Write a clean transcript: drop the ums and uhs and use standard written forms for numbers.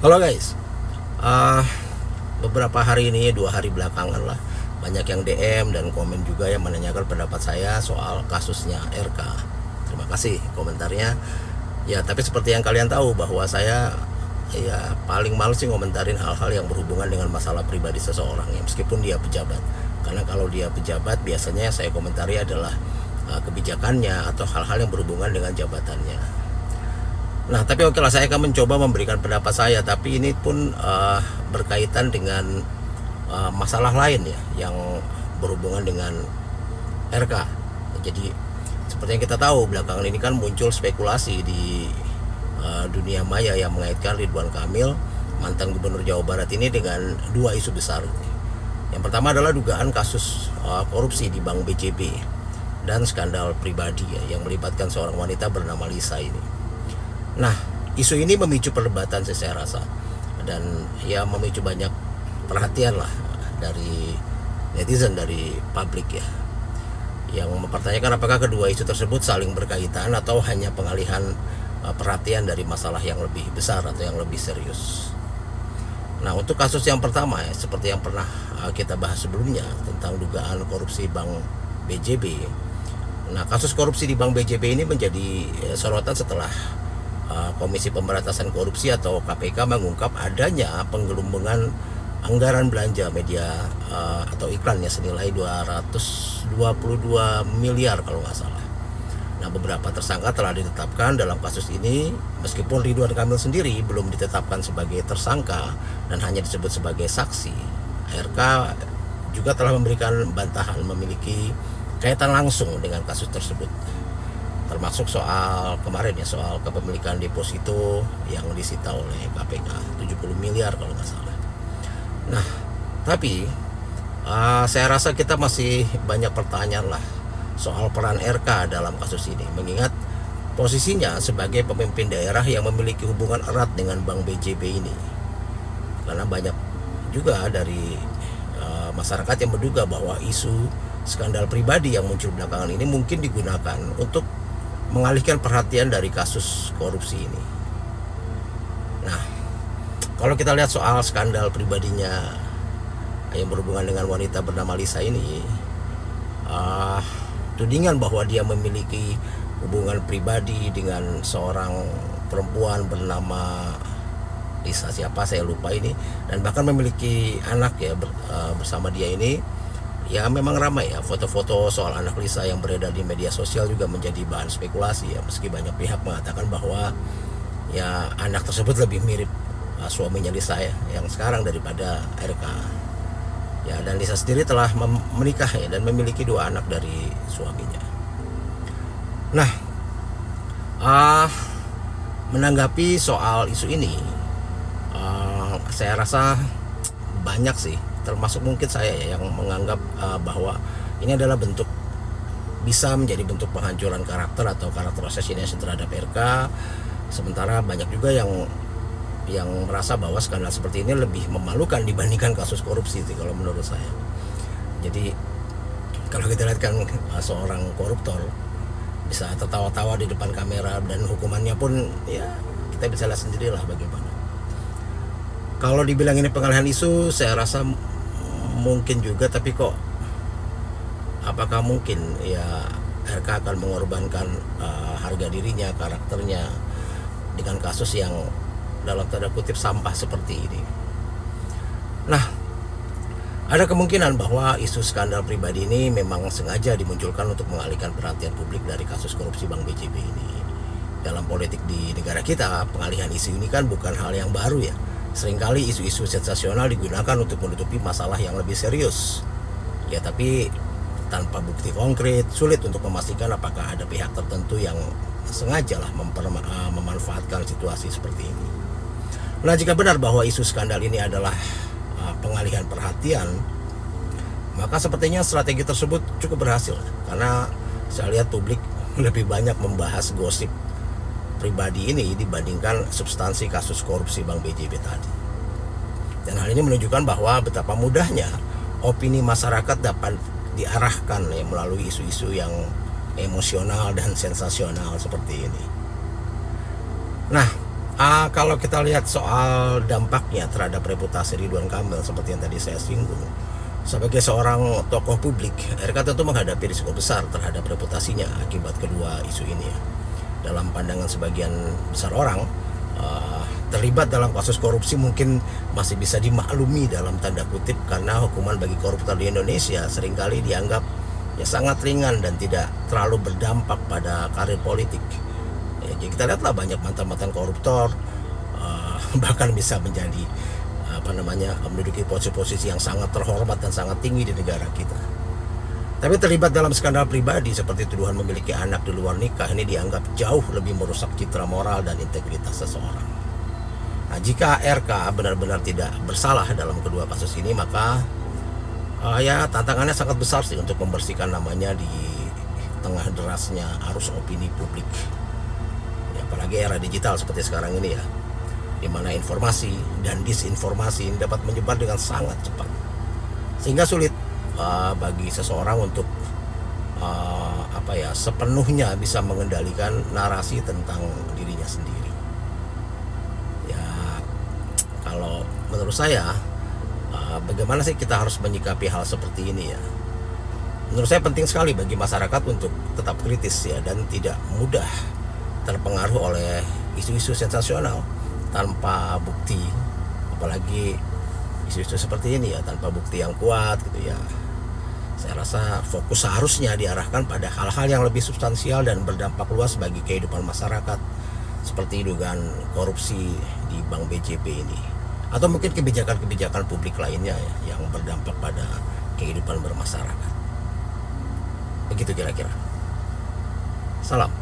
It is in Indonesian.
Halo guys, uh, beberapa hari ini, 2 hari belakangan lah, banyak yang DM dan komen juga yang menanyakan pendapat saya soal kasusnya RK. Terima kasih komentarnya. Ya, tapi seperti yang kalian tahu bahwa saya ya paling males sih ngomentarin hal-hal yang berhubungan dengan masalah pribadi seseorang ya, meskipun dia pejabat. Karena kalau dia pejabat biasanya yang saya komentari adalah kebijakannya atau hal-hal yang berhubungan dengan jabatannya. Nah, tapi oke lah, saya akan mencoba memberikan pendapat saya, tapi ini pun berkaitan dengan masalah lain ya, yang berhubungan dengan RK. Jadi seperti yang kita tahu, belakangan ini kan muncul spekulasi di dunia maya yang mengaitkan Ridwan Kamil, mantan gubernur Jawa Barat ini, dengan dua isu besar. Yang pertama adalah dugaan kasus korupsi di Bank BJB dan skandal pribadi ya, yang melibatkan seorang wanita bernama Lisa ini. Nah, isu ini memicu perdebatan sih saya rasa, dan ya memicu banyak perhatian lah dari netizen, dari publik ya, yang mempertanyakan apakah kedua isu tersebut saling berkaitan atau hanya pengalihan perhatian dari masalah yang lebih besar atau yang lebih serius. Nah, untuk kasus yang pertama ya, seperti yang pernah kita bahas sebelumnya tentang dugaan korupsi Bank BJB. Nah, kasus korupsi di Bank BJB ini menjadi sorotan setelah Komisi Pemberantasan Korupsi atau KPK mengungkap adanya penggelembungan anggaran belanja media atau iklannya senilai 222 miliar kalau nggak salah. Nah, beberapa tersangka telah ditetapkan dalam kasus ini, meskipun Ridwan Kamil sendiri belum ditetapkan sebagai tersangka dan hanya disebut sebagai saksi. RK juga telah memberikan bantahan memiliki kaitan langsung dengan kasus tersebut, termasuk soal kemarin ya, soal kepemilikan deposito yang disita oleh KPK 70 miliar kalau nggak salah. Nah, tapi saya rasa kita masih banyak pertanyaan lah soal peran RK dalam kasus ini, mengingat posisinya sebagai pemimpin daerah yang memiliki hubungan erat dengan Bank BJB ini. Karena banyak juga dari masyarakat yang menduga bahwa isu skandal pribadi yang muncul belakangan ini mungkin digunakan untuk mengalihkan perhatian dari kasus korupsi ini. Nah, kalau kita lihat soal skandal pribadinya yang berhubungan dengan wanita bernama Lisa ini, tudingan bahwa dia memiliki hubungan pribadi dengan seorang perempuan bernama Lisa, siapa saya lupa ini, dan bahkan memiliki anak ya bersama dia ini, ya memang ramai ya. Foto-foto soal anak Lisa yang beredar di media sosial juga menjadi bahan spekulasi ya, meski banyak pihak mengatakan bahwa ya anak tersebut lebih mirip suaminya Lisa ya, yang sekarang daripada RK ya. Dan Lisa sendiri telah menikah ya, dan memiliki 2 anak dari suaminya. Nah, menanggapi soal isu ini, saya rasa banyak sih, termasuk mungkin saya ya, yang menganggap bahwa ini adalah bisa menjadi bentuk penghancuran karakter atau karakter assassination terhadap RK. Sementara banyak juga yang merasa bahwa skandal seperti ini lebih memalukan dibandingkan kasus korupsi sih kalau menurut saya. Jadi kalau kita lihat kan, seorang koruptor bisa tertawa-tawa di depan kamera, dan hukumannya pun ya kita bisa lihat sendirilah bagaimana. Kalau dibilang ini pengalihan isu, saya rasa mungkin juga, tapi kok apakah mungkin ya RK akan mengorbankan harga dirinya, karakternya dengan kasus yang dalam tanda kutip sampah seperti ini? Nah, ada kemungkinan bahwa isu skandal pribadi ini memang sengaja dimunculkan untuk mengalihkan perhatian publik dari kasus korupsi Bank BJB ini. Dalam politik di negara kita, pengalihan isu ini kan bukan hal yang baru ya. Seringkali isu-isu sensasional digunakan untuk menutupi masalah yang lebih serius ya, tapi tanpa bukti konkret, sulit untuk memastikan apakah ada pihak tertentu yang sengaja lah memanfaatkan situasi seperti ini. Nah, jika benar bahwa isu skandal ini adalah pengalihan perhatian, maka sepertinya strategi tersebut cukup berhasil, karena saya lihat publik lebih banyak membahas gosip pribadi ini dibandingkan substansi kasus korupsi Bank BJB tadi. Dan hal ini menunjukkan bahwa betapa mudahnya opini masyarakat dapat diarahkan ya, melalui isu-isu yang emosional dan sensasional seperti ini. Nah, Kalau kita lihat soal dampaknya terhadap reputasi Ridwan Kamil seperti yang tadi saya singgung, sebagai seorang tokoh publik, RK tentu menghadapi risiko besar terhadap reputasinya akibat kedua isu ini ya. Dalam pandangan sebagian besar orang, terlibat dalam kasus korupsi mungkin masih bisa dimaklumi dalam tanda kutip, karena hukuman bagi koruptor di Indonesia seringkali dianggap ya sangat ringan dan tidak terlalu berdampak pada karir politik. Ya, jadi kita lihatlah banyak mantan-mantan koruptor bahkan bisa menjadi menduduki posisi-posisi yang sangat terhormat dan sangat tinggi di negara kita. Tapi terlibat dalam skandal pribadi seperti tuduhan memiliki anak di luar nikah, ini dianggap jauh lebih merusak citra moral dan integritas seseorang. Nah, jika RK benar-benar tidak bersalah dalam kedua kasus ini, maka ya tantangannya sangat besar sih untuk membersihkan namanya di tengah derasnya arus opini publik. Ya, apalagi era digital seperti sekarang ini ya, di mana informasi dan disinformasi ini dapat menyebar dengan sangat cepat, sehingga sulit bagi seseorang untuk sepenuhnya bisa mengendalikan narasi tentang dirinya sendiri. Ya, kalau menurut saya, bagaimana sih kita harus menyikapi hal seperti ini ya? Menurut saya penting sekali bagi masyarakat untuk tetap kritis ya, dan tidak mudah terpengaruh oleh isu-isu sensasional tanpa bukti, apalagi isu-isu seperti ini ya, tanpa bukti yang kuat gitu ya. Saya rasa fokus seharusnya diarahkan pada hal-hal yang lebih substansial dan berdampak luas bagi kehidupan masyarakat, seperti dugaan korupsi di Bank BJP ini, atau mungkin kebijakan-kebijakan publik lainnya ya, yang berdampak pada kehidupan bermasyarakat. Begitu kira-kira. Salam.